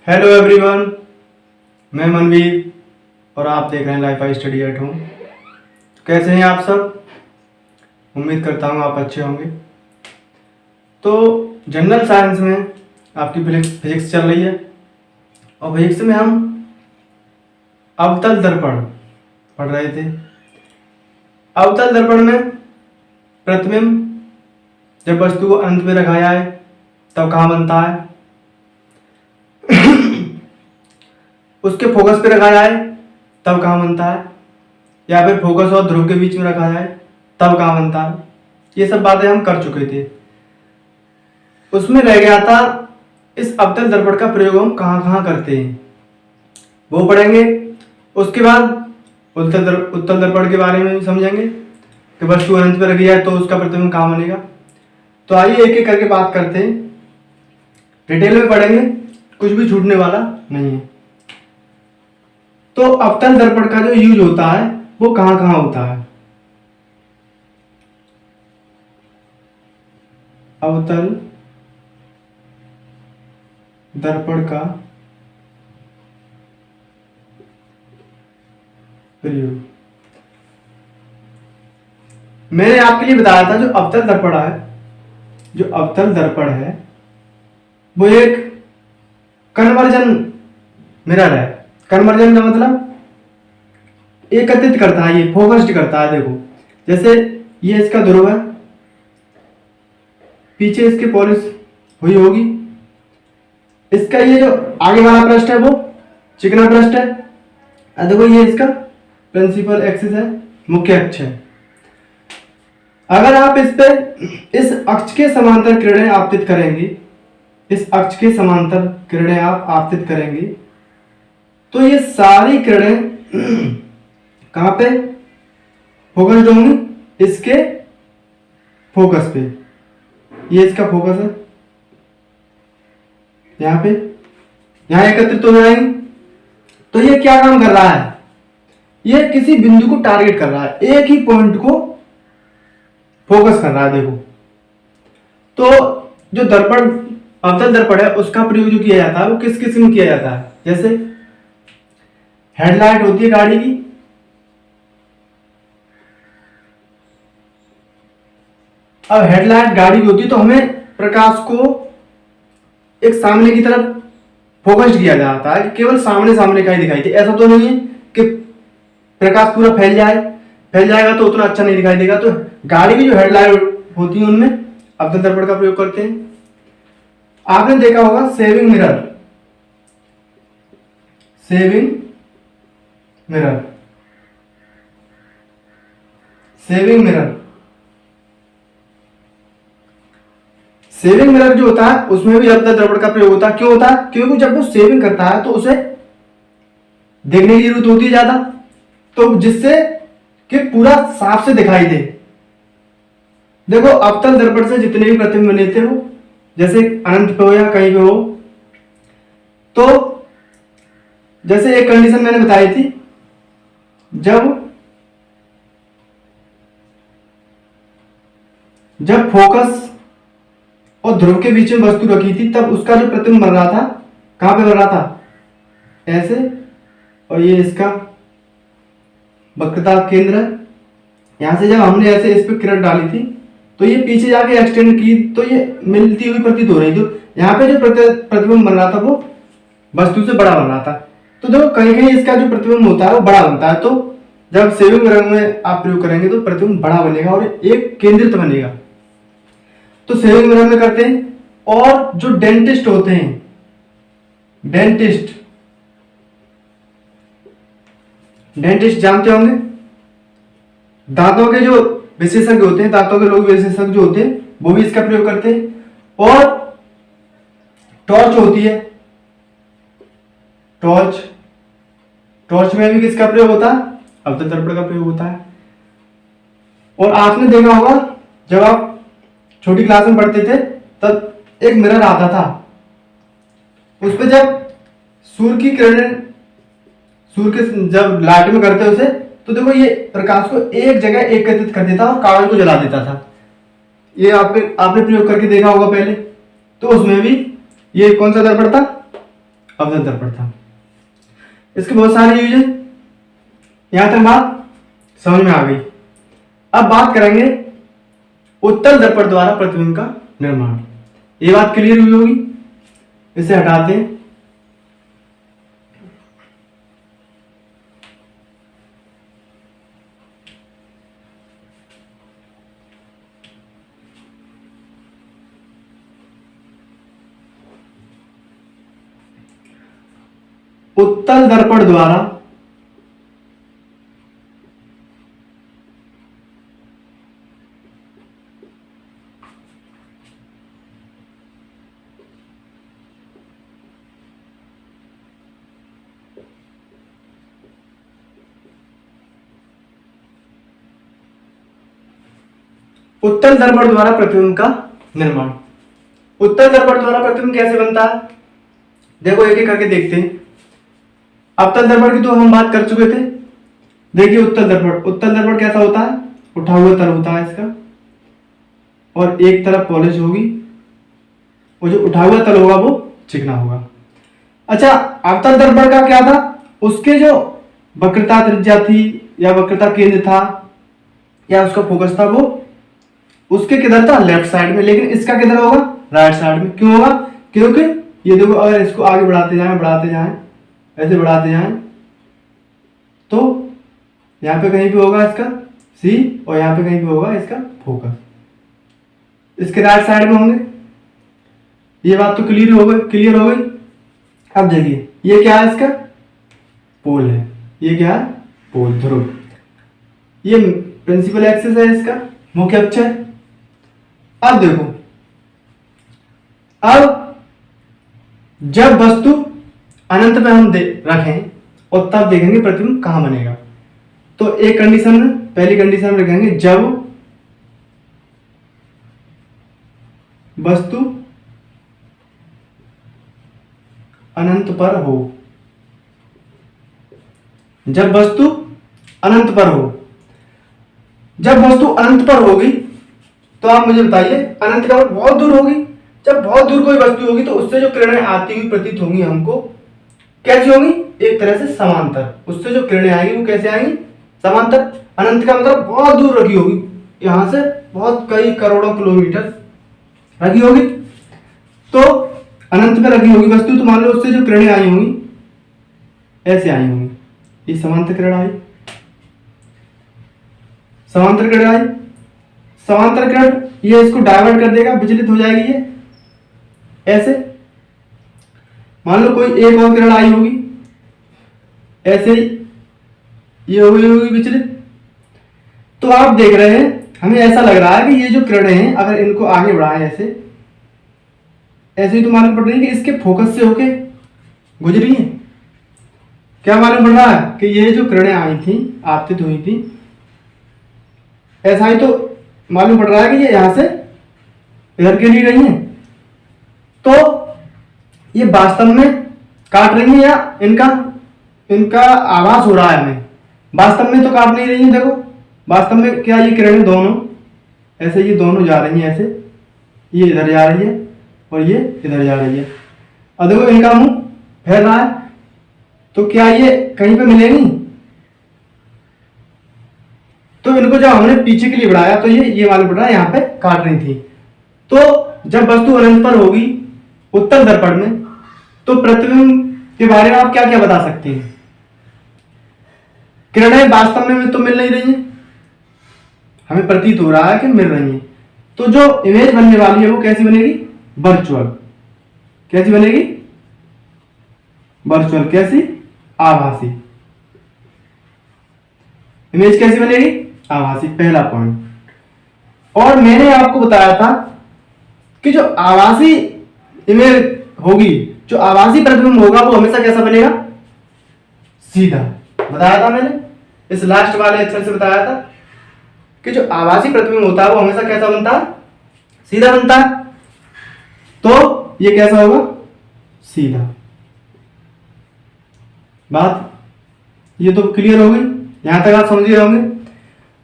Hello everyone, मैं मनवीर और आप देख रहे हैं life I study at home. कैसे हैं आप सब? उम्मीद करता हूँ आप अच्छे होंगे। तो जनरल साइंस में आपकी फिजिक्स चल रही है और फिजिक्स में हम अवतल दर्पण पढ़ रहे थे। अवतल दर्पण में प्रतिबिंब जब वस्तु को अनंत में रखा जाए तब कहाँ बनता है, उसके फोकस पे रखा जाए तब कहाँ बनता है, या फिर फोकस और ध्रुव के बीच में रखा जाए तब कहाँ बनता है। ये सब बातें हम कर चुके थे। उसमें रह गया था इस अवतल दर्पण का प्रयोग हम कहाँ कहाँ करते हैं, वो पढ़ेंगे। उसके बाद उत्तल दर्पण के बारे में भी समझेंगे कि वस्तु अनंत पे रखी जाए तो उसका प्रतिबिंब कहाँ बनेगा। तो आइए एक एक करके बात करते हैं, डिटेल में पढ़ेंगे, कुछ भी छूटने वाला नहीं है। तो अवतल दर्पण का जो यूज होता है वो कहाँ कहाँ होता है। अवतल दर्पण का प्रयोग मैंने आपके लिए बताया था। जो अवतल दर्पण है वो एक कन्वर्जन मिरर है। कन्वर्जन का मतलब एकत्रित करता है, ये फोकस्ड करता है। देखो जैसे ये इसका ध्रुव है, पीछे इसके पॉलिश हुई होगी, इसका ये जो आगे वाला पृष्ठ है वो चिकना पृष्ठ है। देखो ये इसका प्रिंसिपल एक्सिस है, मुख्य अक्ष है। अगर आप इस पे इस अक्ष के समांतर किरणें आपतित करेंगे, इस अक्ष के समांतर किरणें आप आपतित करेंगे तो ये सारी किरणें कहां पे फोकस्ड होंगी, इसके फोकस पे। ये इसका फोकस है, यहां पे, यहां एकत्रित हो जाएंगे। तो ये क्या काम कर रहा है, ये किसी बिंदु को टारगेट कर रहा है, एक ही पॉइंट को फोकस कर रहा है। देखो तो जो दर्पण अवतल दर्पण है उसका प्रयोग जो किया जाता है वो किस किस में किया जाता है। जैसे हेडलाइट होती है गाड़ी की, अब हेडलाइट गाड़ी की होती है तो हमें प्रकाश को एक सामने की तरफ फोकस्ड किया जाता है, केवल सामने सामने का ही दिखाई दे। ऐसा तो नहीं है कि प्रकाश पूरा फैल जाएगा तो उतना अच्छा नहीं दिखाई देगा। तो गाड़ी की जो हेडलाइट होती है उनमें अवतल दर्पण का प्रयोग करते हैं। आपने देखा होगा saving mirror, saving mirror, saving mirror, saving mirror जो होता है उसमें भी अवतल दर्पण का प्रयोग होता है। क्यों होता है? क्योंकि जब वो सेविंग करता है तो उसे देखने की जरूरत होती है ज्यादा, तो जिससे कि पूरा साफ से दिखाई दे। देखो अवतल दर्पण से जितने भी प्रतिबिंब बने थे वो जैसे अनंत पे हो या कहीं पे हो, तो जैसे एक कंडीशन मैंने बताई थी, जब फोकस और ध्रुव के बीच में वस्तु रखी थी तब उसका जो प्रतिबिंब बन रहा था, कहां पे बन रहा था, ऐसे, और ये इसका वक्रता केंद्र है। यहां से जब हमने ऐसे इस पे किरण डाली थी तो ये पीछे जाके एक्सटेंड की तो ये मिलती हुई प्रतीत हो रही थी। यहाँ पे जो प्रतिबिंब बन रहा था वो वस्तु से बड़ा बन रहा था। तो देखो कहीं कहीं इसका जो प्रतिबिंब होता है वो बड़ा बनता है। तो जब सेविंग रंग में आप प्रयोग करेंगे तो प्रतिबिंब बड़ा बनेगा और एक केंद्रित बनेगा। तो सेविंग रंग में करते हैं। और जो डेंटिस्ट होते हैं, डेंटिस्ट जानते होंगे, दांतों के जो विशेषज्ञ होते हैं, दांतों के लोग विशेषज्ञ जो होते हैं वो भी इसका प्रयोग करते हैं। और टॉर्च होती है, टॉर्च में भी किसका प्रयोग होता है, अवतल दर्पण का प्रयोग होता है। और आपने देखा होगा जब आप छोटी क्लास में पढ़ते थे तब एक मिरर आता था, उस पर जब सूर्य की किरणें, सूर्य के जब लाइट में करते उसे, तो देखो ये प्रकाश को एक जगह एकत्रित कर देता और कागज को जला देता था। ये आपने प्रयोग करके देखा होगा पहले। तो उसमें भी ये कौन सा दर्पण था, अवतल दर्पण था। इसके बहुत सारे यूज है। यहां तक बात समझ में आ गई। अब बात करेंगे उत्तल दर्पण द्वारा प्रतिबिंब का निर्माण। ये बात क्लियर हुई होगी। इसे हटाते हैं। उत्तल दर्पण द्वारा उत्तल दर्पण द्वारा प्रतिबिंब का निर्माण। उत्तल दर्पण द्वारा प्रतिबिंब कैसे बनता है, देखो एक एक करके देखते हैं। अवतल दर्पण की तो हम बात कर चुके थे। देखिए उत्तल दर्पण कैसा होता है, उठा हुआ तल होता है इसका, और एक तरफ पॉलिश होगी, और जो उठा हुआ तल होगा वो चिकना होगा। अच्छा, अवतल दर्पण का क्या था, उसके जो वक्रता त्रिज्या थी या वक्रता केंद्र था या उसका फोकस था वो उसके किधर था, लेफ्ट साइड में। लेकिन इसका किधर होगा, राइट साइड में। क्यों होगा, क्योंकि ये देखो अगर इसको आगे बढ़ाते जाएं ऐसे बढ़ाते जाएं तो यहाँ पे कहीं पे होगा इसका सी और यहाँ पे कहीं पे होगा इसका फोकस, इसके राइट साइड में होंगे। ये बात तो क्लियर हो गई। अब देखिए ये क्या है, इसका पोल है। ये क्या है, पोल, ध्रुव। ये प्रिंसिपल एक्सिस है, इसका मुख्य अक्ष है। अब देखो, अब जब वस्तु अनंत पे हम रखें और तब देखेंगे प्रतिबिंब कहां बनेगा। तो एक कंडीशन में, पहली कंडीशन में रखेंगे जब वस्तु अनंत पर हो। जब वस्तु अनंत पर हो, जब वस्तु अनंत पर होगी तो आप मुझे बताइए अनंत का मतलब बहुत दूर होगी। जब बहुत दूर कोई वस्तु होगी तो उससे जो किरणें आती हुई प्रतीत होंगी हमको, कैसी होंगी, एक तरह से समांतर। उससे जो किरणें आएंगी वो कैसे आएंगी, समांतर। अनंत का मतलब बहुत दूर रखी होगी, यहां से बहुत कई करोड़ों किलोमीटर रखी होगी। तो अनंत में रखी होगी वस्तु, तो मान लो उससे जो किरणें आई होंगी ऐसे आई होंगी, ये समांतर किरण आई। समांतर किरण आई, समांतर किरण ये इसको डाइवर्ट कर देगा, विचलित हो जाएगी ये ऐसे। मान लो कोई एक और किरण आई होगी ऐसे ही, ये होगी विचलित। तो आप देख रहे हैं, हमें ऐसा लग रहा है कि ये जो किरणें हैं अगर इनको आगे बढ़ाएं ऐसे ही, तो मालूम पड़ रही है कि इसके फोकस से होके गुजरी है। क्या मालूम पड़ रहा है कि ये जो किरणें आई थी, आपतित हुई थी, ऐसा ही तो मालूम पड़ रहा है कि ये यहां से इधर के लिए गई हैं। तो ये वास्तव में काट रही है या इनका आभास हो रहा है हमें, वास्तव में तो काट नहीं रही है। देखो वास्तव में क्या ये किरणें दोनों ऐसे, ये दोनों जा रही हैं ऐसे, ये इधर जा रही है और ये इधर जा रही है। और देखो इनका मुंह फैल रहा है, तो क्या ये कहीं पे मिलेंगी। तो इनको जब हमने पीछे के लिए बढ़ाया तो ये मालूम पड़ रहा है यहाँ पे काट रही थी। तो जब वस्तु अनंत पर होगी उत्तल दर्पण में, तो प्रतिबिंब के बारे में आप क्या क्या बता सकते हैं। किरणें वास्तव में तो मिल नहीं रही हैं, हमें प्रतीत हो रहा है कि मिल रही हैं। तो जो इमेज बनने वाली है वो कैसी बनेगी, वर्चुअल। कैसी बनेगी, वर्चुअल। कैसी, आभासी। इमेज कैसी बनेगी, आभासी। पहला पॉइंट। और मैंने आपको बताया था कि जो आभासी इमेज होगी, जो आभासी प्रतिबिंब होगा वो हमेशा कैसा बनेगा, सीधा। बताया था मैंने, इस लास्ट वाले अक्षर से बताया था कि जो आभासी प्रतिबिंब होता है वो हमेशा कैसा बनता है, सीधा बनता है। तो ये कैसा होगा, सीधा। बात ये तो क्लियर हो गई, यहां तक आप समझ गए होंगे।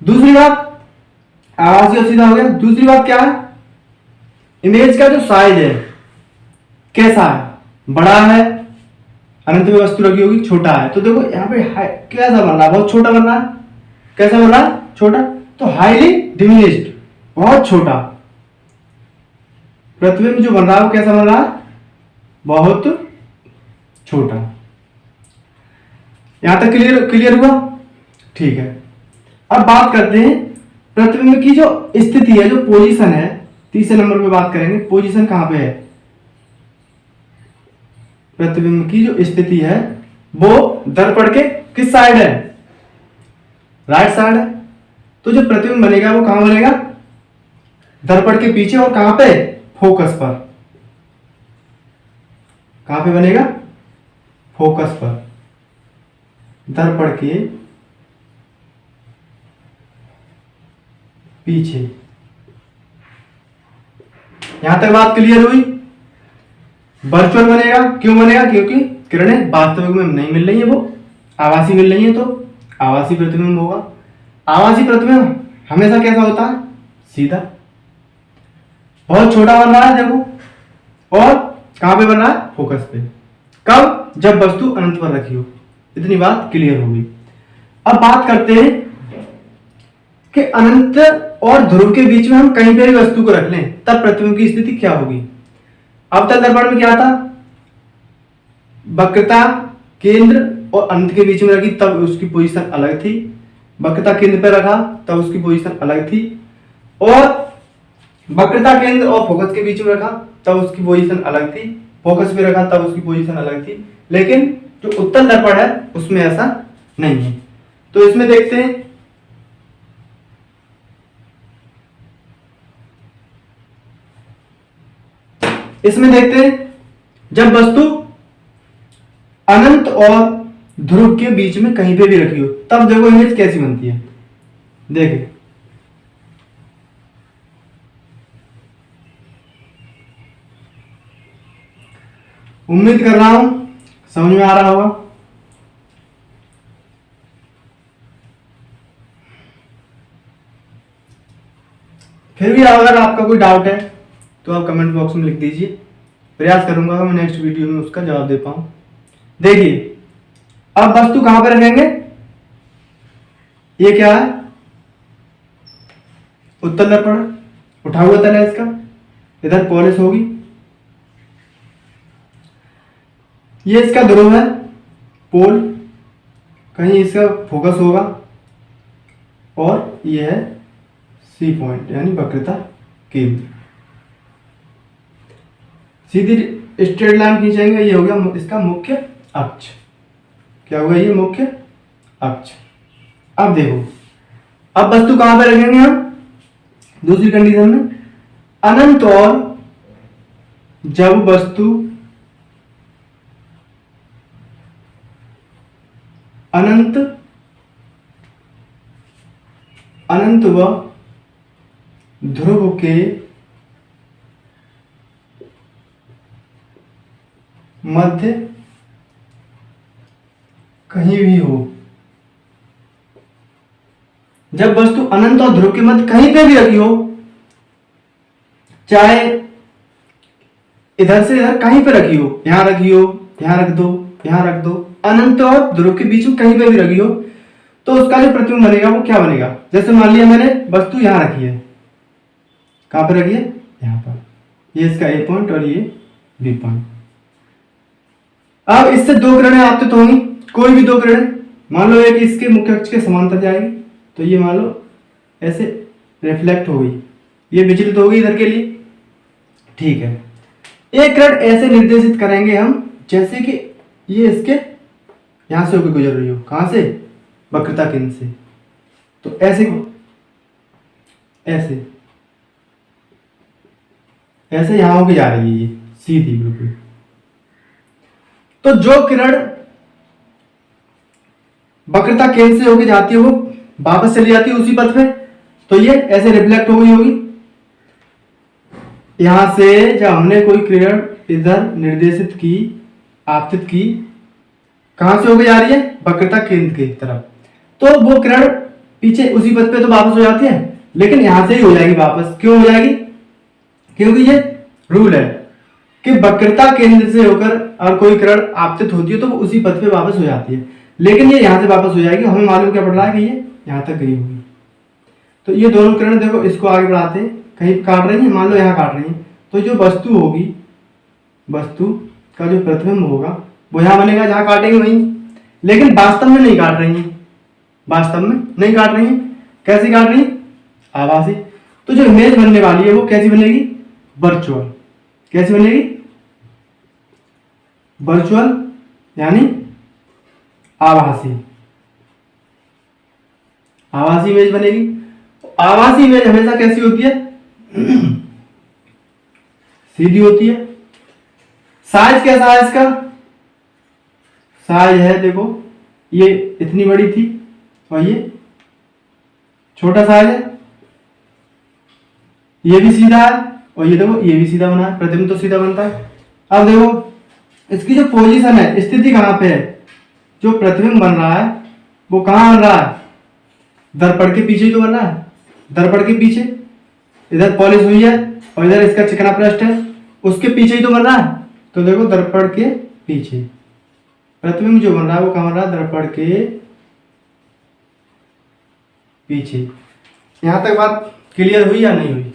दूसरी बात, आभासी और सीधा हो गया। दूसरी बात क्या है, इमेज का जो साइज है कैसा है, बड़ा है अनंत में वस्तु रखी होगी, छोटा है। तो देखो यहाँ पे कैसा बन रहा है, बहुत छोटा बन रहा है। कैसा बन रहा है, छोटा। तो हाईली डिमिनिश्ड, बहुत छोटा। प्रतिबिंब जो बन रहा है वो कैसा बन रहा है, बहुत छोटा। यहां तक क्लियर हुआ, ठीक है। अब बात करते हैं प्रतिबिंब की जो स्थिति है, जो पोजीशन है। तीसरे नंबर पे बात करेंगे, पोजीशन कहां पे है। प्रतिबिंब की जो स्थिति है वो दर्पण के किस साइड है, राइट साइड है। तो जो प्रतिबिंब बनेगा वो कहां बनेगा, दर्पण के पीछे, और कहां पे, फोकस पर। कहां पे बनेगा, फोकस पर, दर्पण के पीछे। यहां तक बात क्लियर हुई। वर्चुअल बनेगा, क्यों बनेगा, क्योंकि किरणें वास्तविक में नहीं मिल रही है, वो आभासी मिल रही है, तो आभासी प्रतिबिंब होगा। आभासी प्रतिबिंब हमेशा कैसा होता है, सीधा, बहुत छोटा बन रहा है देखो, और कहां पे बन रहा है, फोकस पे। कब, जब वस्तु अनंत पर रखी हो। इतनी बात क्लियर हो गई। अब बात करते हैं कि अनंत और ध्रुव के बीच में हम कहीं पर भी वस्तु को रख लें तब प्रतिबिंब की स्थिति क्या होगी। अब तक दर्पण में क्या था, वक्रता केंद्र और अनंत के बीच में रखी तब उसकी पोजीशन अलग थी। वक्रता केंद्र पर रखा तब उसकी पोजीशन अलग थी, और वक्रता केंद्र और फोकस के बीच में रखा तब उसकी पोजीशन अलग थी। फोकस पे रखा तब उसकी पोजीशन अलग थी। लेकिन जो उत्तल दर्पण है उसमें ऐसा नहीं है। तो इसमें देखते हैं, इसमें देखते हैं जब वस्तु अनंत और ध्रुव के बीच में कहीं पे भी रखी हो तब देखो इमेज कैसी बनती है। देखें, उम्मीद कर रहा हूं समझ में आ रहा होगा। फिर भी अगर आपका कोई डाउट है तो आप कमेंट बॉक्स में लिख दीजिए, प्रयास करूंगा मैं नेक्स्ट वीडियो में उसका जवाब दे पाऊं। देखिए, अब वस्तु कहां पर रखेंगे, ये क्या है, उत्तल दर्पण, उठा हुआ तल है इसका, इधर पॉलिश होगी, ये इसका ध्रुव है, पोल, कहीं इसका फोकस होगा, और ये है सी पॉइंट यानी वक्रता केंद्र। सीधी स्ट्रेट लाइन खींचेंगे, ये हो गया इसका मुख्य अक्ष। क्या होगा, ये मुख्य अक्ष। अब देखो, अब वस्तु कहां पर रखेंगे हम, दूसरी कंडीशन में, अनंत और जब वस्तु अनंत व ध्रुव के मध्य कहीं भी हो। जब वस्तु अनंत और ध्रुव के मध्य कहीं पे भी रखी हो, चाहे इधर से इधर कहीं पे रखी हो, यहां रखी हो, यहां रख दो, यहां रख दो, अनंत और ध्रुव के बीच में कहीं पे भी रखी हो, तो उसका जो प्रतिबिंब बनेगा वो क्या बनेगा। जैसे मान लिया मैंने वस्तु यहां रखी है, कहां पर रखी है, यहां पर, ये इसका ए पॉइंट और ये बी पॉइंट। अब इससे दो किरणें आपतित होंगी, कोई भी दो किरणें, मान लो एक इसके मुख्य अक्ष के समांतर जाएगी, तो ये मान लो ऐसे रिफ्लेक्ट हो गई, ये विचलित हो गई इधर के लिए, ठीक है। एक किरण ऐसे निर्देशित करेंगे हम जैसे कि ये इसके यहां से होकर गुजर रही हो, कहां से, वक्रता केंद्र से। तो ऐसे ऐसे ऐसे यहां होकर जा रही है, ये सीधी बिल्कुल। तो जो किरण वक्रता केंद्र से होकर जाती है वो वापस चली जाती है उसी पथ पे, तो ये ऐसे रिफ्लेक्ट हो गई होगी। यहां से जब हमने कोई किरण इधर निर्देशित की, आपतित की, कहां से होकर जा रही है, वक्रता केंद्र की तरफ, तो वो किरण पीछे उसी पथ पे तो वापस हो जाती है, लेकिन यहां से ही हो जाएगी वापस। क्यों हो जाएगी, क्योंकि ये रूल है, कि वक्रता केंद्र से होकर और कोई किरण आपतित होती है तो वो उसी पथ पे वापस हो जाती है, लेकिन ये यहाँ से वापस हो जाएगी। हमें मालूम क्या पड़ रहा है कि ये यहाँ तक गई होगी। तो ये दोनों किरण देखो, इसको आगे बढ़ाते हैं, कहीं काट रही है, मान लो यहाँ काट रही है, तो जो वस्तु होगी, वस्तु का जो प्रतिबिंब होगा वो यहाँ बनेगा जहाँ काटेंगे वहीं, लेकिन वास्तव में नहीं काट रही है, वास्तव में नहीं काट रही है। कैसी काट रही है? आभासी। तो जो इमेज बनने वाली है वो कैसी बनेगी? वर्चुअल। कैसी बनेगी? वर्चुअल यानी आभासी। आभासी इमेज बनेगी। आभासी इमेज हमेशा कैसी होती है? सीधी होती है। साइज कैसा है इसका? साइज है देखो, ये इतनी बड़ी थी और ये छोटा साइज है। ये भी सीधा है और ये देखो ये भी सीधा बना है, प्रतिबिंब तो सीधा बनता है। अब देखो इसकी जो पोजीशन है, स्थिति कहां पे है? जो प्रतिबिंब बन रहा है वो कहां बन रहा है? दर्पण के पीछे ही तो बन रहा है, दर्पण के पीछे। इधर पॉलिश हुई है और इधर इसका चिकना पृष्ठ है, उसके पीछे ही तो बन रहा है। तो देखो दर्पण के पीछे प्रतिबिंब जो बन रहा है वो कहां बन रहा है? दर्पण के पीछे। यहां तक बात क्लियर हुई या नहीं हुई?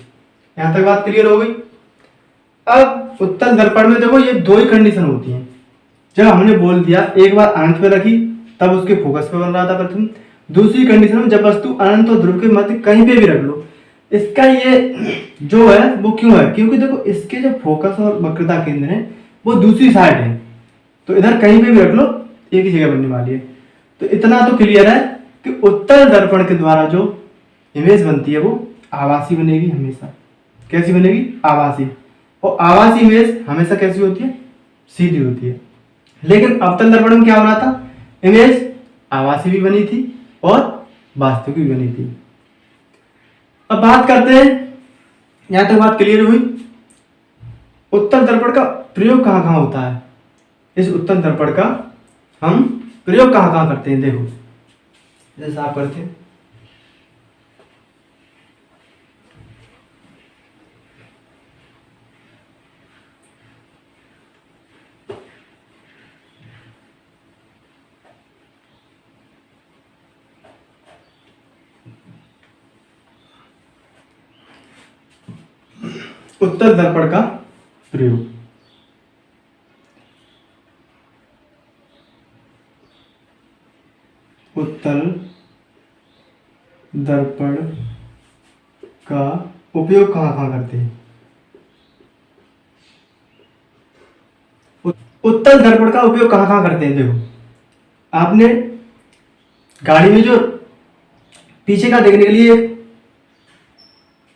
यहां तक बात क्लियर हो गई। अब उत्तल दर्पण में देखो ये दो ही कंडीशन होती हैं। जब हमने बोल दिया एक बार अनंत पे रखी तब उसके फोकस पे बन रहा था प्रतिबिंब। दूसरी कंडीशन में जब वस्तु अनंत और ध्रुव के मध्य कहीं पे भी रख लो, इसका ये जो है वो क्यों है? क्योंकि देखो इसके जो फोकस और वक्रता केंद्र है वो दूसरी साइड है, तो इधर कहीं पे भी रख लो एक ही जगह बनने वाली है। तो इतना तो क्लियर है कि उत्तल दर्पण के द्वारा जो इमेज बनती है वो आभासी बनेगी हमेशा। कैसी बनेगी? आभासी। और आभासी इमेज हमेशा कैसी होती है? सीधी होती है। लेकिन अवतल दर्पण में क्या बना था? इमेज आभासी भी बनी थी और वास्तविक भी बनी थी। अब बात करते हैं, यहां तक बात क्लियर हुई। उत्तल दर्पण का प्रयोग कहां कहां होता है? इस उत्तल दर्पण का हम प्रयोग कहां कहां करते हैं? देखो जैसा आप करते हैं, उत्तल दर्पण का प्रयोग। उत्तल दर्पण का उपयोग कहां कहां करते हैं? उत्तल दर्पण का उपयोग कहां कहां करते हैं? देखो आपने गाड़ी में जो पीछे का देखने के लिए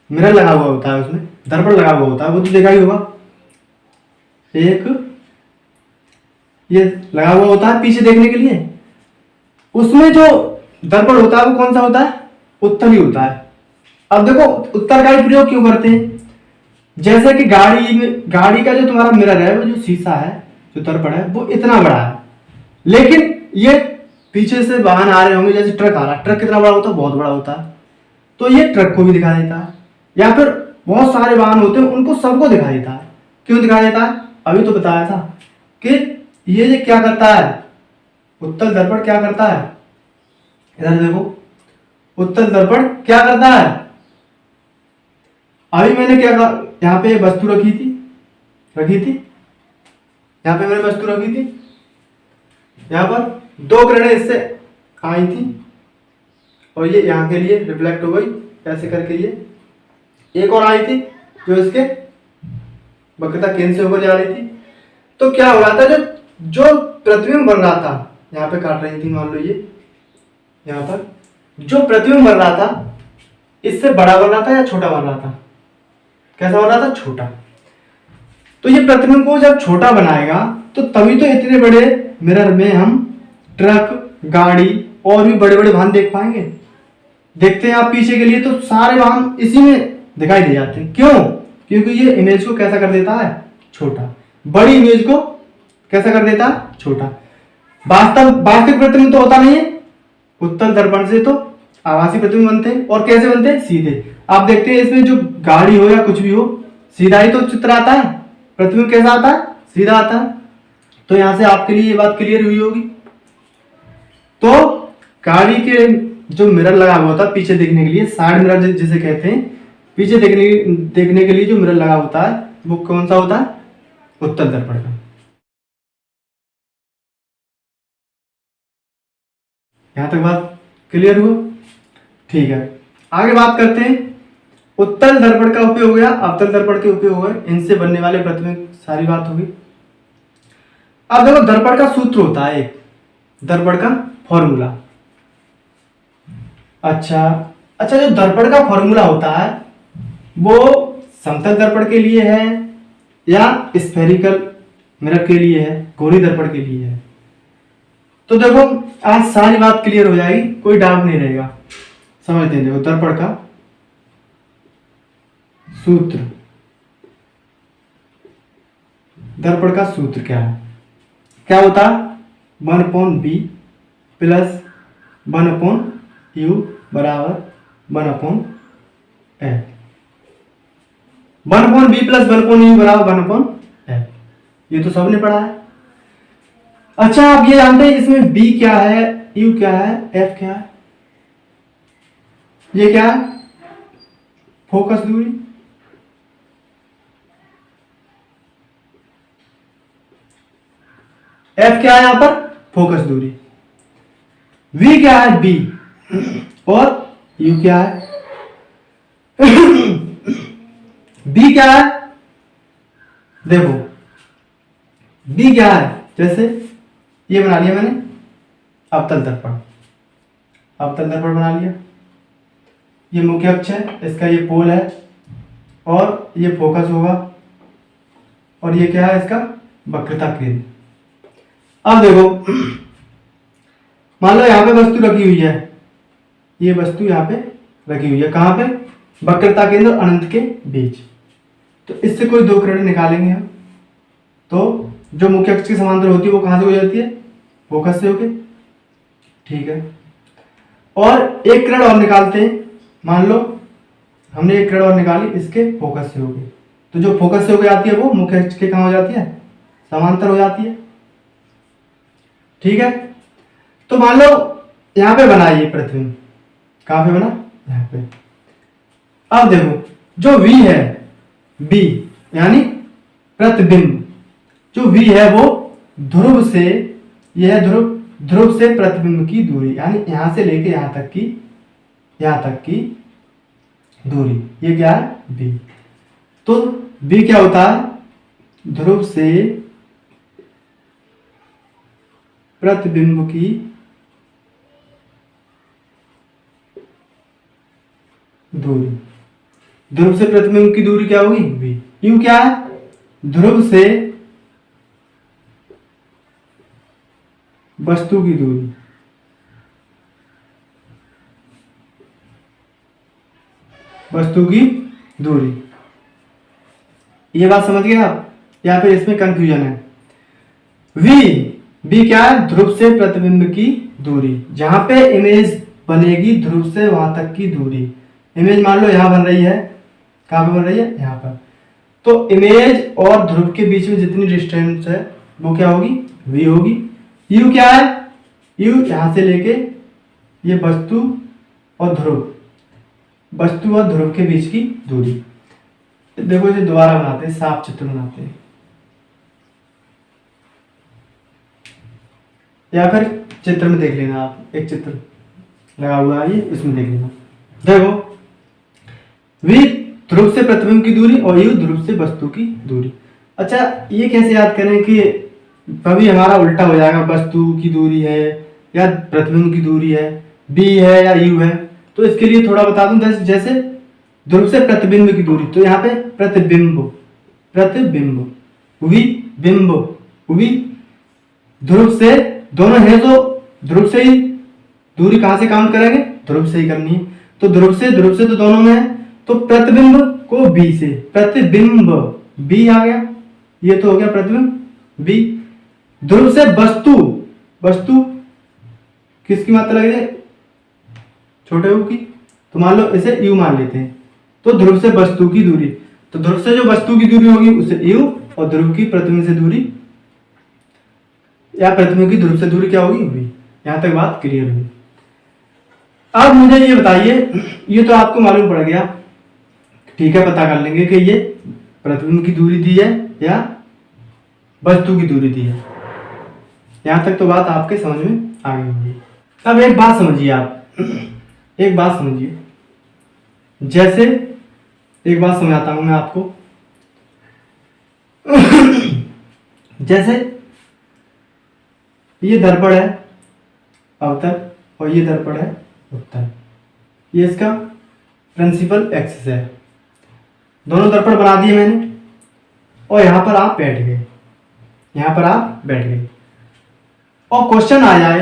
मिरर लगा हुआ होता है, उसमें दर्पण लगा हुआ होता है, वो तो देखा ही होगा। एक ये लगा हुआ होता है पीछे देखने के लिए, उसमें जो दर्पण होता है वो कौन सा होता है? उत्तल ही होता है। अब देखो उत्तल का ही प्रयोग क्यों करते हैं? जैसे कि गाड़ी का जो तुम्हारा मिरर है, वो जो शीशा है, जो दर्पण है, वो इतना बड़ा है, लेकिन ये पीछे से वाहन आ रहे होंगे, जैसे ट्रक आ रहा है, ट्रक कितना बड़ा होता है? बहुत बड़ा होता है, तो ये ट्रक को भी दिखा देता है। या फिर बहुत सारे वाहन होते हैं, उनको सबको दिखा देता है। क्यों दिखा देता है? अभी तो बताया था कि ये क्या करता है, उत्तल दर्पण क्या करता है? इधर देखो, उत्तल दर्पण क्या करता है? अभी मैंने क्या कहा, यहाँ पे वस्तु रखी थी, यहाँ पे मैंने वस्तु रखी थी, यहाँ पर दो किरणें इससे आई थी और ये यहाँ के लिए रिफ्लेक्ट हो गई, ऐसे करके ये एक और आई थी जो इसके वक्रता केंद्र से होकर जा रही थी। तो क्या हो रहा था, जो प्रतिबिंब बन रहा था, यहाँ पे काट रही थी, मान लो ये यहाँ पर जो प्रतिबिंब बन रहा था, इससे बड़ा बन रहा था या छोटा बन रहा था? कैसा बन रहा था? छोटा। तो ये प्रतिबिंब को जब छोटा बनाएगा तो तभी तो इतने बड़े मिरर में हम ट्रक, गाड़ी और भी बड़े बड़े वाहन देख पाएंगे। देखते हैं आप पीछे के लिए तो सारे वाहन इसी में दिखाई दे जाते हैं। क्यों? क्योंकि ये इमेज को कैसा कर देता है? छोटा। बड़ी इमेज को कैसा कर देता है? छोटा। वास्तविक प्रतिबिंब तो होता नहीं है। उत्तल दर्पण से तो आभासी प्रतिबिंब बनते हैं, और कैसे बनते हैं? सीधे। आप देखते हैं इसमें जो गाड़ी हो या कुछ भी हो, सीधा ही तो चित्र आता है, प्रतिबिंब कैसा आता है, सीधा आता है। तो यहां से आपके लिए ये बात क्लियर हुई होगी। तो गाड़ी के जो मिरर लगा हुआ था पीछे देखने के लिए, साइड मिरर जिसे कहते हैं, पीछे देखने के लिए जो मिरर लगा होता है वो कौन सा होता है, उत्तल दर्पण का। यहां तक बात क्लियर हुआ? ठीक है, आगे बात करते हैं। उत्तल दर्पण का उपयोग हो गया, अवतल दर्पण के उपयोग हो गए, इनसे बनने वाले प्रतिबिंब, सारी बात होगी। अब देखो दर्पण का सूत्र होता है एक, दर्पण का फॉर्मूला। अच्छा, जो दर्पण का फॉर्मूला होता है वो समतल दर्पण के लिए है या स्फेरिकल मिरर के लिए है, गोली दर्पण के लिए है? तो देखो आज सारी बात क्लियर हो जाएगी, कोई डाउट नहीं रहेगा। समझते हैं, देखो दर्पण का सूत्र, दर्पण का सूत्र क्या है, क्या होता है, 1/b प्लस 1/u बराबर 1/f। 1/b प्लस 1/u बराबर 1/f, ये तो सबने पढ़ा है। अच्छा, आप ये जानते हैं इसमें b क्या है, u क्या है, f क्या है? ये क्या है, फोकस दूरी। f क्या है यहां पर, फोकस दूरी। v क्या है, b, और u क्या है b क्या है, देखो b क्या है, जैसे ये बना लिया मैंने अवतल दर्पण, अवतल दर्पण बना लिया। ये मुख्य अक्ष है, इसका ये पोल है और ये फोकस होगा, और ये क्या है, इसका वक्रता केंद्र। अब देखो मान लो यहां पे वस्तु रखी हुई है, ये वस्तु यहां पे रखी हुई है, कहां पे, वक्रता केंद्र और अनंत के बीच। तो इससे कोई दो किरणें निकालेंगे हम, तो जो मुख्य अक्ष की समांतर होती है वो कहां से हो जाती है, फोकस से होके, ठीक है। और एक किरण और निकालते हैं, मान लो हमने एक किरण और निकाली इसके फोकस से होके, तो जो फोकस से होके आती है वो मुख्य अक्ष के कहां हो जाती है, समांतर हो जाती है, ठीक है। तो मान लो यहां पे बना ये प्रतिबिंब, कहां पे बना, यहां पे। अब देखो जो v है, b यानी प्रतिबिंब, जो v है वो ध्रुव से, यह ध्रुव से प्रतिबिंब की दूरी, यानी यहां से लेके यहां तक की दूरी, ये क्या है, b। तो b क्या होता है, ध्रुव से प्रतिबिंब की दूरी, ध्रुव से प्रतिबिंब की दूरी क्या होगी, v। u क्या है, ध्रुव से वस्तु की दूरी, वस्तु की दूरी। ये बात समझ गए आप, यहाँ पे इसमें कंफ्यूजन है। v क्या है, ध्रुव से प्रतिबिंब की दूरी, जहां पे इमेज बनेगी ध्रुव से वहां तक की दूरी। इमेज मान लो यहां बन रही है, कहां पे बन रही है, यहां पर। तो इमेज और ध्रुव के बीच में जितनी डिस्टेंस है वो क्या होगी, v होगी। u क्या है, u यहां से लेके ये वस्तु और ध्रुव के बीच की दूरी। देखो इसे दोबारा बनाते हैं, साफ चित्र बनाते हैं, या फिर चित्र में देख लेना आप, एक चित्र लगा हुआ है ये, इसमें देख लेना। देखो v ध्रुव से प्रतिबिंब की दूरी और u ध्रुव से वस्तु की दूरी। अच्छा, ये कैसे याद करें कि कभी हमारा उल्टा हो जाएगा, वस्तु की दूरी है या प्रतिबिंब की दूरी है, b है या u है। तो इसके लिए थोड़ा बता दूं, जैसे ध्रुव से प्रतिबिंब की दूरी, तो यहाँ पे प्रतिबिंब v ध्रुव से, दोनों है तो ध्रुव से ही दूरी कहां से काउंट करेंगे, ध्रुव से ही करनी है। तो ध्रुव से तो दोनों में है, तो प्रतिबिंब को b से, प्रतिबिंब b आ गया, ये तो हो गया प्रतिबिंब b। ध्रुव से वस्तु किसकी मात्रा लग रही है, छोटे u की, तो मान लो इसे u मान लेते हैं। तो ध्रुव से वस्तु की दूरी, तो ध्रुव से जो वस्तु की दूरी होगी उसे u, और ध्रुव की प्रतिबिंब से दूरी या प्रतिबिंब की ध्रुव से दूरी क्या होगी v। यहां तक बात क्लियर हुई। अब मुझे ये बताइए, ये तो आपको मालूम पड़ गया, ठीक है, पता कर लेंगे कि ये प्रतिबिंब की दूरी दी है या वस्तु की दूरी दी है। यहां तक तो बात आपके समझ में आ गई होगी। अब एक बात समझिए, आप एक बात समझिए, जैसे एक बात समझाता हूं मैं आपको। जैसे ये दर्पण है अवतल और ये दर्पण है उत्तल, ये इसका प्रिंसिपल एक्सिस है। दोनों दर्पण बना दिए मैंने और यहां पर आप बैठ गए, यहां पर आप बैठ गए और क्वेश्चन आ जाए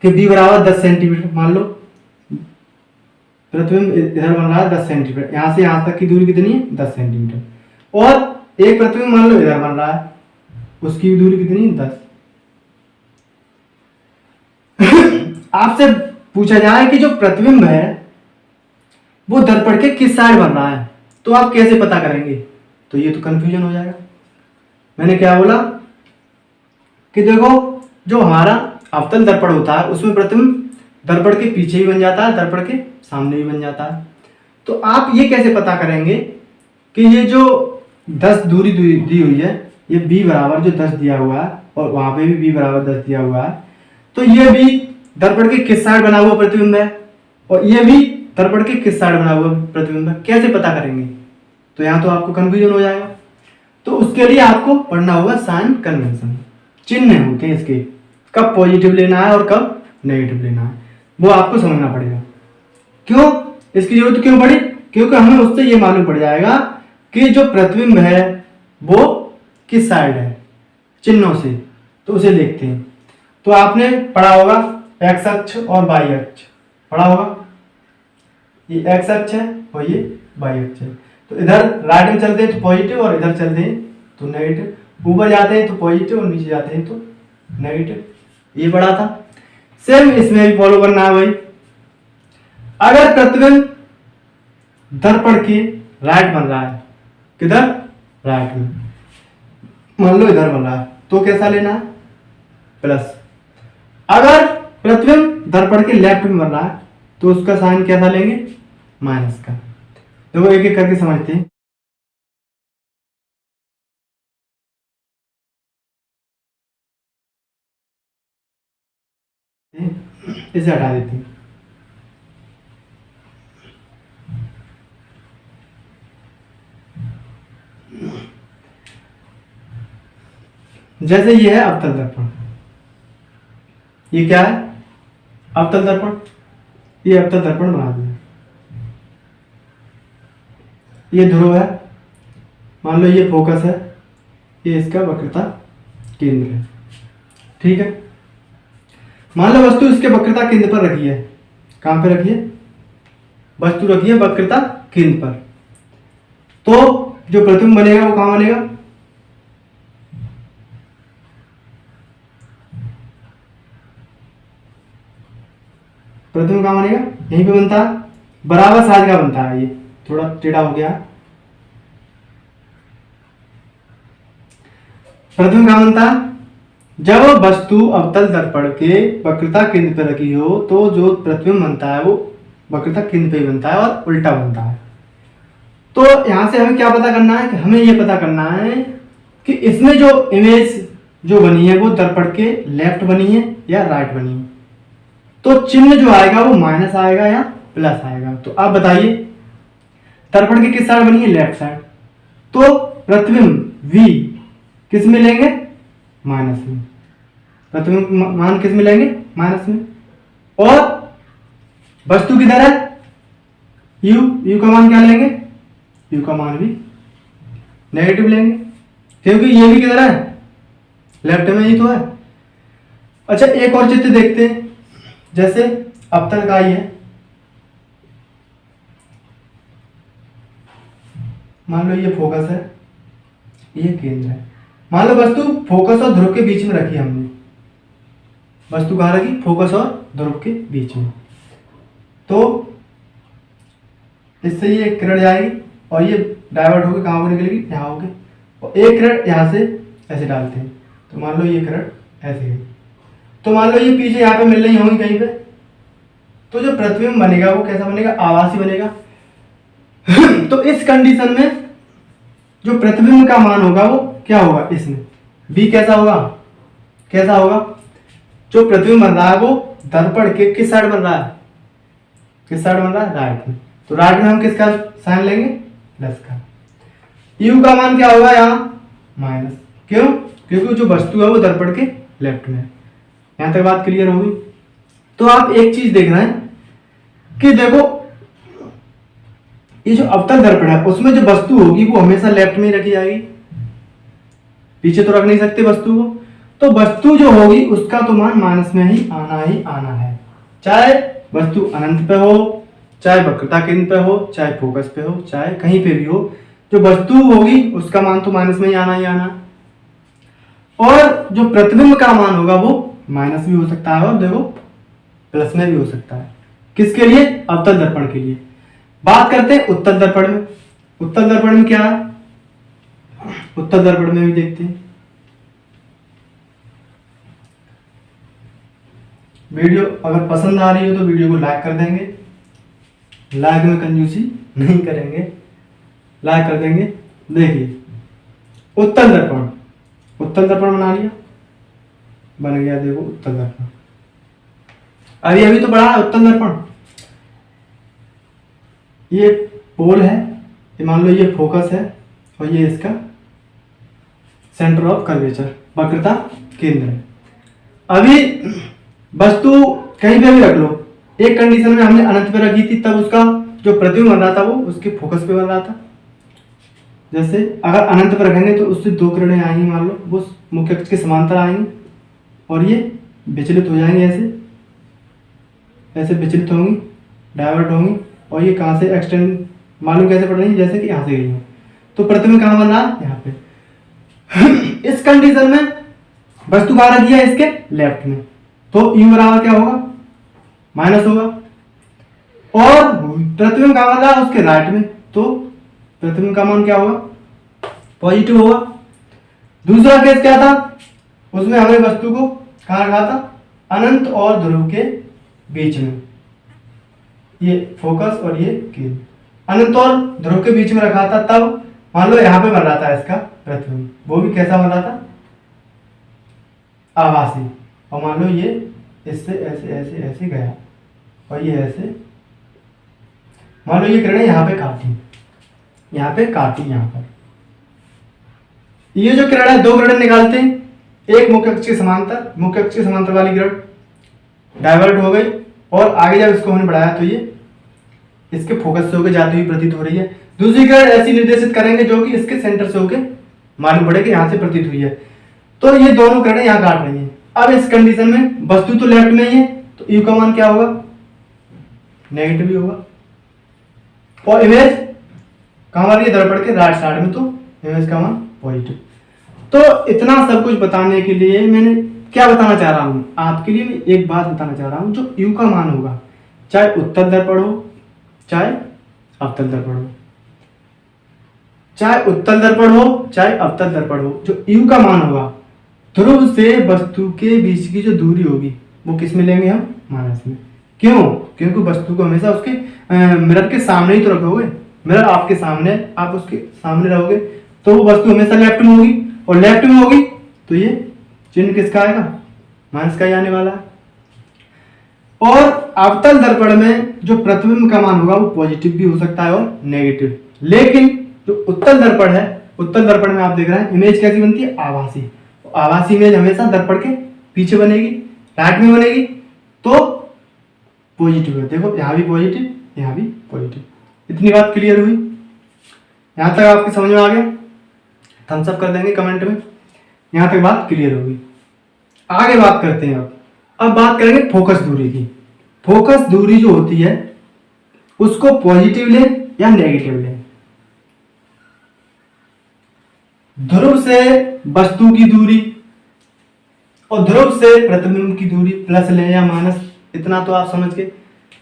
कि b बराबर 10 सेंटीमीटर, मान लो प्रतिबिंब इधर बन रहा है 10 सेंटीमीटर, यहां से यहां तक की दूरी कितनी है 10 सेंटीमीटर, और एक प्रतिबिंब मान लो इधर बन रहा है, उसकी दूरी कितनी है 10। आपसे पूछा जाए कि जो प्रतिबिंब है वो दर्पण के किस साइड बन रहा है, तो आप कैसे पता करेंगे, तो ये तो कंफ्यूजन हो जाएगा। मैंने क्या बोला कि देखो, जो हमारा अवतल दर्पण होता है उसमें प्रतिबिंब दर्पण के पीछे भी बन जाता है, दर्पण के सामने भी बन जाता है। तो आप ये कैसे पता करेंगे कि ये जो 10 दूरी दी हुई है, ये b बराबर जो 10 दिया हुआ है और वहां पे भी b बराबर 10 दिया हुआ है, तो ये भी दर्पण के किस साइड बना हुआ प्रतिबिंब है और ये भी दर्पण के किस साइड बना हुआ प्रतिबिंब है, कैसे पता करेंगे, तो यहाँ तो आपको कंफ्यूजन हो जाएगा। तो उसके लिए आपको पढ़ना होगा साइन कन्वेंशन, चिन्ह होते हैं इसके, कब पॉजिटिव लेना है और कब नेगेटिव लेना है, वो आपको समझना पड़ेगा। क्यों इसकी जरूरत क्यों पड़ी, क्योंकि हमें उससे ये मालूम पड़ जाएगा कि जो प्रतिबिंब है वो किस साइड है चिन्हों से, तो उसे देखते हैं। तो आपने पढ़ा होगा एक्स अक्ष और वाई अक्ष, पढ़ा होगा, ये एक्स अक्ष है और ये वाई अक्ष है। तो इधर राइट में चलते हैं तो पॉजिटिव और इधर चलते हैं तो नेगेटिव, ऊपर जाते हैं तो पॉजिटिव और नीचे जाते हैं तो नेगेटिव, ये पढ़ा था। सेम इसमें भी फॉलो करना है भाई। अगर प्रतिबिंब दर्पण के राइट बन रहा है, किधर राइट में, मान लो इधर बन रहा है, तो कैसा लेना है प्लस। अगर प्रतिबिंब दर्पण के लेफ्ट में बन रहा है तो उसका साइन कैसा लेंगे माइनस का। देखो एक एक करके समझते हैं। इसे हटा देते हैं। जैसे ये है अवतल दर्पण, ये क्या है अवतल दर्पण, ये अवतल दर्पण बना दिया, ये ध्रुव है, मान लो ये फोकस है, ये इसका वक्रता केंद्र है, ठीक है। मान लो वस्तु इसके वक्रता केंद्र पर रखी है, कहां पे रखी है, वस्तु रखी है वक्रता केंद्र पर, तो जो प्रतिबिंब बनेगा वो कहां बनेगा, प्रतिबिंब कहां बनेगा, यहीं पे बनता है, बराबर साइज का बनता है, ये थोड़ा टेढ़ा हो गया। प्रतिबिंब कहां बनता है, जब वस्तु अवतल दर्पण के वक्रता केंद्र पर रखी हो तो जो प्रतिबिंब बनता है वो वक्रता केंद्र पे ही बनता है और उल्टा बनता है। तो यहां से हमें क्या पता करना है कि हमें ये पता करना है कि इसमें जो इमेज जो बनी है वो दर्पण के लेफ्ट बनी है या राइट बनी है, तो चिन्ह जो आएगा वो माइनस आएगा या प्लस आएगा। तो आप बताइए दर्पण की किस साइड बनी है, लेफ्ट साइड, तो प्रतिबिंब v किस में लेंगे माइनस में, प्रतिबिंब मान किस में लेंगे माइनस में, और वस्तु किधर है u का मान क्या लेंगे, u का मान भी नेगेटिव लेंगे, क्योंकि ये भी किधर है लेफ्ट में ही तो है। अच्छा एक और चित्र देखते हैं, जैसे अवतल का ही है, मान लो ये फोकस है, ये केंद्र है, मान लो वस्तु फोकस और ध्रुव के बीच में रखी हमने, वस्तु कहां रखी फोकस और ध्रुव के बीच में, तो इससे ये किरण जाएगी और ये डाइवर्ट होकर कहां को निकलेगी, यहाँ होके, और एक किरण यहाँ से ऐसे डालते हैं, तो मान लो ये किरण ऐसे गई, तो मान लो ये पीछे यहाँ पे मिल रही होंगी कहीं पे, तो जो प्रतिबिंब बनेगा वो कैसा बनेगा, आभासी बनेगा। तो इस कंडीशन में जो प्रतिबिंब का मान होगा वो क्या होगा, इसमें बी कैसा होगा, कैसा होगा, जो प्रतिबिंब बन रहा है वो दर्पण के किस साइड बन रहा है, किस साइड बन रहा है, राइट में। तो राइट में हम किसका साइन लेंगे, प्लस का। यू का मान क्या होगा यहाँ, माइनस, क्यों, क्योंकि जो वस्तु है वो दर्पण के लेफ्ट में है। यहां तक बात क्लियर होगी। तो आप एक चीज देख रहे हैं कि देखो ये जो अवतल दर्पण है उसमें जो वस्तु होगी वो हमेशा लेफ्ट में ही रखी जाएगी, पीछे तो रख नहीं सकते वस्तु को। तो वस्तु जो होगी उसका तो मान माइनस में ही आना है, चाहे वस्तु अनंत पे हो, चाहे वक्रता केंद्र पे हो, चाहे फोकस पे हो, चाहे कहीं पे भी हो, जो वस्तु होगी उसका मान तो माइनस में ही आना। और जो प्रतिबिंब का मान होगा वो माइनस भी हो सकता है और देखो प्लस में भी हो सकता है। किसके लिए, अवतल दर्पण के लिए। बात करते हैं उत्तल दर्पण में। उत्तल दर्पण में क्या है, उत्तल दर्पण में भी देखते हैं। वीडियो अगर पसंद आ रही हो तो वीडियो को लाइक कर देंगे, लाइक में कंजूसी नहीं करेंगे, लाइक कर देंगे। देखिए उत्तल दर्पण, उत्तल दर्पण बना लिया, बन गया देखो उत्तल दर्पण। अभी तो बड़ा है उत्तल दर्पण। ये पोल है, ये मान लो ये फोकस है और ये इसका सेंटर ऑफ कर्वेचर, वक्रता केंद्र है। अभी वस्तु कहीं पे भी रख लो, एक कंडीशन में हमने अनंत पे रखी थी तब उसका जो प्रतिबिंब बन रहा था वो उसके फोकस पे बन रहा था। जैसे अगर अनंत पर रखेंगे तो उससे दो किरणें आएंगी, मान लो वो मुख्य अक्ष के समांतर आएंगी और ये विचलित हो जाएंगे, ऐसे विचलित होंगी, डाइवर्ट होंगी और ये कहाँ से एक्सटेंड मालूम कैसे पड़ रही है, जैसे कि यहाँ से गई है। तो प्रतिबिंब कहाँ बन रहा है, यहाँ पे। इस कंडीशन में वस्तु कहाँ रखी है, इसके लेफ्ट में, तो यू बराबर क्या होगा, माइनस होगा। और प्रतिबिंब कहाँ बन रहा है, उसके राइट में, तो प्रतिबिंब का मान क्या होगा, पॉजिटिव होगा। दूसरा केस क्या था, उसमें हमने वस्तु को कहाँ रखा था, अनंत और ध्रुव के बीच में, ये फोकस और ये केंद्र, अनंत और ध्रुव के बीच में रखा था। तब मान लो यहाँ पे बन रहा था इसका प्रतिबिंब, वो भी कैसा बन रहा था, आभासी। और मान लो ये इससे ऐसे ऐसे ऐसे गया और ये ऐसे, मान लो ये किरणें यहाँ पे काटी, यहाँ पे काटी, यहाँ पर ये जो किरण है दो किरण निकालते हैं, एक मुख्य अक्ष के समांतर, मुख्य अक्ष के समांतर वाली किरण डाइवर्ट हो गई और आगे जब इसको हमने बढ़ाया तो ये इसके फोकस से होकर जाती हुई प्रतीत हो रही है। दूसरी किरण ऐसी निर्देशित करेंगे जो कि इसके सेंटर से होकर मालूम पड़ेगा यहाँ से प्रतीत हुई है। तो ये दोनों किरणें यहाँ काट रही हैं। अब इस कंडीशन में वस्तु तो लेफ्ट में ही है, तो यू का मान क्या होगा, नेगेटिव ही होगा। और इमेज कहाँ आ रही है, दर्पण के राइट साइड में, तो इमेज का मान पॉजिटिव। तो इतना सब कुछ बताने के लिए मैंने क्या बताना चाह रहा हूँ आपके लिए, मैं एक बात बताना चाह रहा हूँ, जो यू का मान होगा, चाहे उत्तल दर्पण हो चाहे अवतल दर्पण हो, चाहे उत्तल दर्पण हो चाहे अवतल दर्पण हो, जो यू का मान होगा ध्रुव से वस्तु के बीच की जो दूरी होगी वो किस में लेंगे हम, माइनस में। क्यों, क्योंकि वस्तु को हमेशा उसके मिरर के सामने ही तो रखोगे, मिरर आपके सामने, आप उसके सामने रहोगे तो वो वस्तु हमेशा लेफ्ट में होगी, और लेफ्ट में होगी तो ये चिन्ह किसका आएगा, माइनस का ही आने वाला है। और अवतल दर्पण में जो प्रतिबिंब का मान होगा वो पॉजिटिव भी हो सकता है और नेगेटिव। लेकिन जो उत्तल दर्पण है, उत्तल दर्पण में आप देख रहे हैं इमेज कैसी बनती है, आभासी। आभासी इमेज हमेशा दर्पण के पीछे बनेगी, राइट में बनेगी, तो पॉजिटिव है। देखो यहाँ भी पॉजिटिव, यहाँ भी पॉजिटिव। इतनी बात क्लियर हुई, यहाँ तक आपकी समझ में आ गया, थम्स अप कर देंगे कमेंट में, यहाँ तक बात क्लियर होगी। आगे बात करते हैं। अब बात करेंगे फोकस दूरी की। फोकस दूरी जो होती है उसको पॉजिटिव ले या नेगेटिव ले। ध्रुव से वस्तु की दूरी और ध्रुव से प्रतिबिंब की दूरी प्लस ले या माइनस, इतना तो आप समझ के।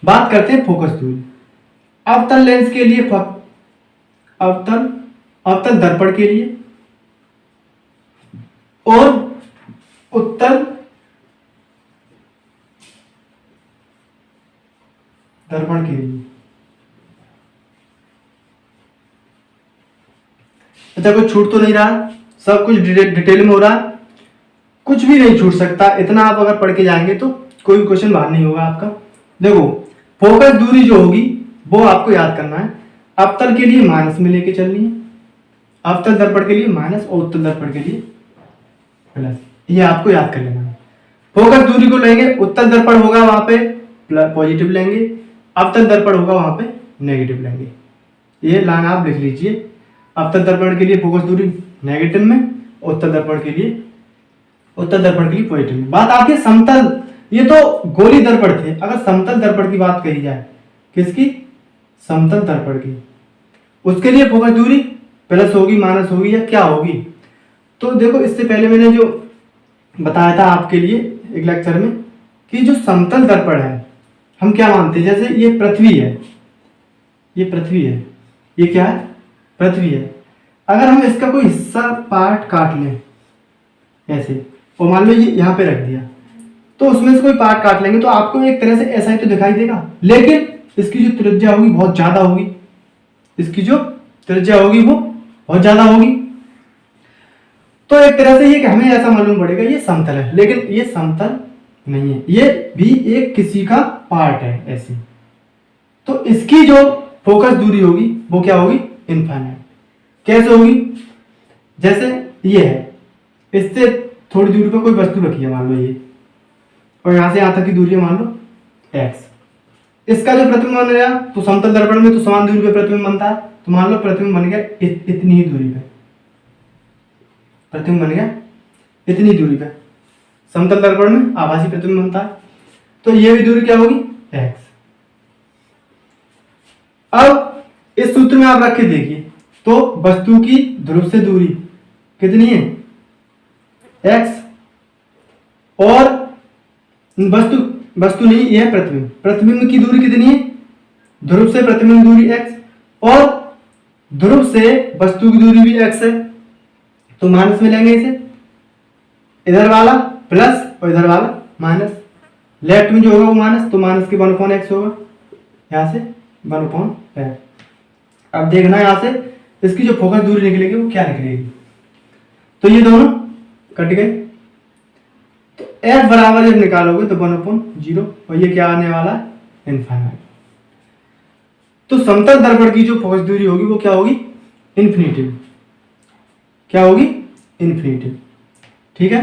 बात करते हैं फोकस दूरी। अवतल लेंस के लिए, अवतल दर्पण के लिए और उत्तल दर्पण के लिए। अच्छा, कुछ छूट तो नहीं रहा, सब कुछ डिटेल में हो रहा, कुछ भी नहीं छूट सकता। इतना आप अगर पढ़ के जाएंगे तो कोई भी क्वेश्चन बाहर नहीं होगा आपका। देखो, फोकस दूरी जो होगी वो आपको याद करना है। अवतल के लिए माइनस में लेके चलनी है, अवतल दर्पण के लिए माइनस और उत्तल दर्पण के लिए प्लस, ये आपको याद कर लेना है। फोकस दूरी को लेंगे, उत्तल दर्पण होगा वहां पे पॉजिटिव लेंगे, अवतल दर्पण होगा वहां पे नेगेटिव लेंगे। ये लाइन आप लिख लीजिए, अवतल दर्पण के लिए फोकस दूरी नेगेटिव में, उत्तल दर्पण के लिए पॉजिटिव में। बात आती है समतल, ये तो गोली दर्पण थे। अगर समतल दर्पण की बात कही जाए, किसकी? समतल दर्पण की, उसके लिए फोकस दूरी प्लस होगी, माइनस होगी, या क्या होगी? तो देखो, इससे पहले मैंने जो बताया था आपके लिए एक लेक्चर में कि जो समतल दर्पण है हम क्या मानते हैं, जैसे ये पृथ्वी है, ये पृथ्वी है, ये क्या है? पृथ्वी है। अगर हम इसका कोई हिस्सा पार्ट काट लें ऐसे, और मान लो ये यहाँ पे रख दिया, तो उसमें से कोई पार्ट काट लेंगे तो आपको एक तरह से ऐसा ही तो दिखाई देगा, लेकिन इसकी जो त्रिज्या होगी बहुत ज्यादा होगी, इसकी जो त्रिज्या होगी वो बहुत ज्यादा होगी। तो एक तरह से ये हमें ऐसा मालूम पड़ेगा ये समतल है, लेकिन ये समतल नहीं है, ये भी एक किसी का पार्ट है ऐसे। तो इसकी जो फोकस दूरी होगी वो क्या होगी? इनफाइनाइट। कैसे होगी? जैसे ये है, इससे थोड़ी दूरी पर कोई वस्तु रखी है, मान लो ये, और यहां से यहां तक की दूरी है मान लो x। इसका जो प्रतिबिंब बन गया, तो समतल दर्पण में तो समान दूरी पे प्रतिबिंब बनता है, तो मान लो प्रतिबिंब बन गया इतनी ही दूरी पे, प्रतिबिंब बन गया इतनी दूरी पे। समतल दर्पण में आभासी प्रतिबिंब बनता है, तो ये भी दूरी क्या होगी? x। अब इस सूत्र में आप रख के देखिए, तो वस्तु की ध्रुव से दूरी कितनी है? x, और वस्तु नहीं, यह प्रतिबिंब, प्रतिबिंब की दूरी कितनी है? ध्रुव से प्रतिबिंब दूरी x, और ध्रुव से वस्तु की दूरी भी x है, तो माइनस में लेंगे इसे, इधर वाला प्लस और इधर वाला माइनस। लेफ्ट में जो होगा वो माइनस, तो माइनस के 1/x होगा, यहां से 1/x। अब देखना यहां से इसकी जो फोकस दूरी निकलेगी वो क्या निकलेगी, तो ये दोनों कट गए, तो f बराबर जब निकालोगे तो 1/0, और ये क्या आने वाला है? इनफाइनाइट। तो समतल दर्पण की जो फोकस दूरी होगी वो क्या होगी? इन्फिनिटिव। क्या होगी? इन्फिनिटिव। ठीक है,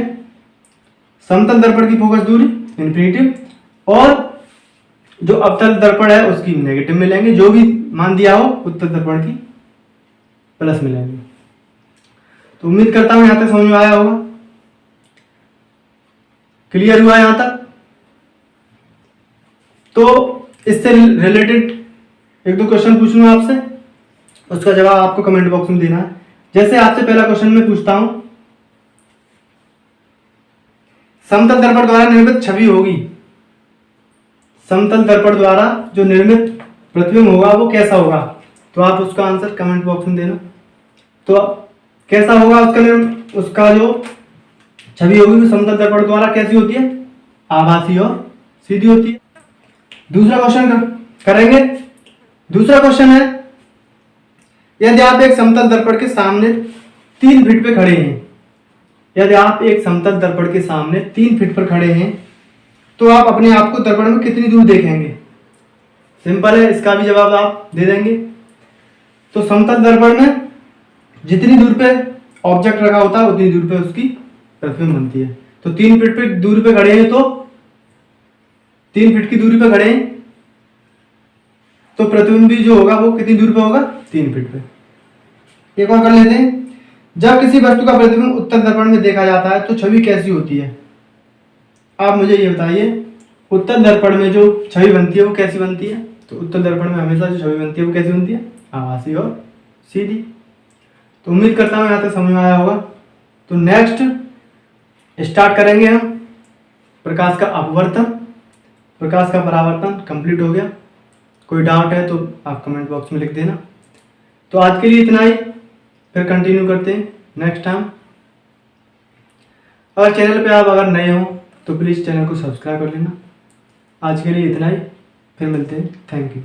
समतल दर्पण की फोकस दूरी इन्फिनिटिव, और जो अवतल दर्पण है उसकी नेगेटिव में लेंगे, जो भी मान दिया हो उत्तल दर्पण की प्लस में लेंगे। तो उम्मीद करता हूं यहां तक समझ में आया होगा, क्लियर हुआ यहां तक। तो इससे रिलेटेड एक दो क्वेश्चन पूछ लूं आपसे, उसका जवाब आपको कमेंट बॉक्स में देना है। जैसे आपसे पहला क्वेश्चन मैं पूछता हूं, समतल दर्पण द्वारा निर्मित छवि होगी, समतल दर्पण द्वारा जो निर्मित प्रतिबिंब होगा वो कैसा होगा? तो आप उसका आंसर कमेंट बॉक्स में देना। तो कैसा होगा उसका जो छवि होगी वो समतल दर्पण द्वारा कैसी होती है? आभासी और सीधी होती है। दूसरा क्वेश्चन करेंगे। दूसरा क्वेश्चन है, यदि आप एक समतल दर्पण के सामने 3 फीट पे खड़े हैं, यदि आप एक समतल दर्पण के सामने 3 फीट पर खड़े हैं, तो आप अपने आप को दर्पण में कितनी दूर देखेंगे? सिंपल है, इसका भी जवाब आप दे देंगे। तो समतल दर्पण में जितनी दूर पे ऑब्जेक्ट रखा होता है उतनी दूर पे उसकी प्रतिबिंब बनती है। तो 3 फीट पे दूरी पे खड़े हैं, तो 3 फीट की दूरी पे खड़े हैं, तो प्रतिबिंब भी जो होगा वो कितनी दूर पे होगा? 3 फीट पे। एक और कर लेते हैं, जब किसी वस्तु का प्रतिबिंब उत्तल दर्पण में देखा जाता है तो छवि कैसी होती है? आप मुझे ये बताइए, उत्तल दर्पण में जो छवि बनती है वो कैसी बनती है? तो उत्तल दर्पण में हमेशा जो छवि बनती है वो कैसी बनती है? आभासी और सीधी। तो उम्मीद करता हूं यहां तक समझ में आया होगा। तो नेक्स्ट स्टार्ट करेंगे हम प्रकाश का अपवर्तन, प्रकाश का परावर्तन कंप्लीट हो गया। कोई डाउट है तो आप कमेंट बॉक्स में लिख देना। तो आज के लिए इतना ही, फिर कंटिन्यू करते हैं नेक्स्ट टाइम। अगर चैनल पे आप अगर नए हो तो प्लीज़ चैनल को सब्सक्राइब कर लेना। आज के लिए इतना ही, फिर मिलते हैं। Thank you.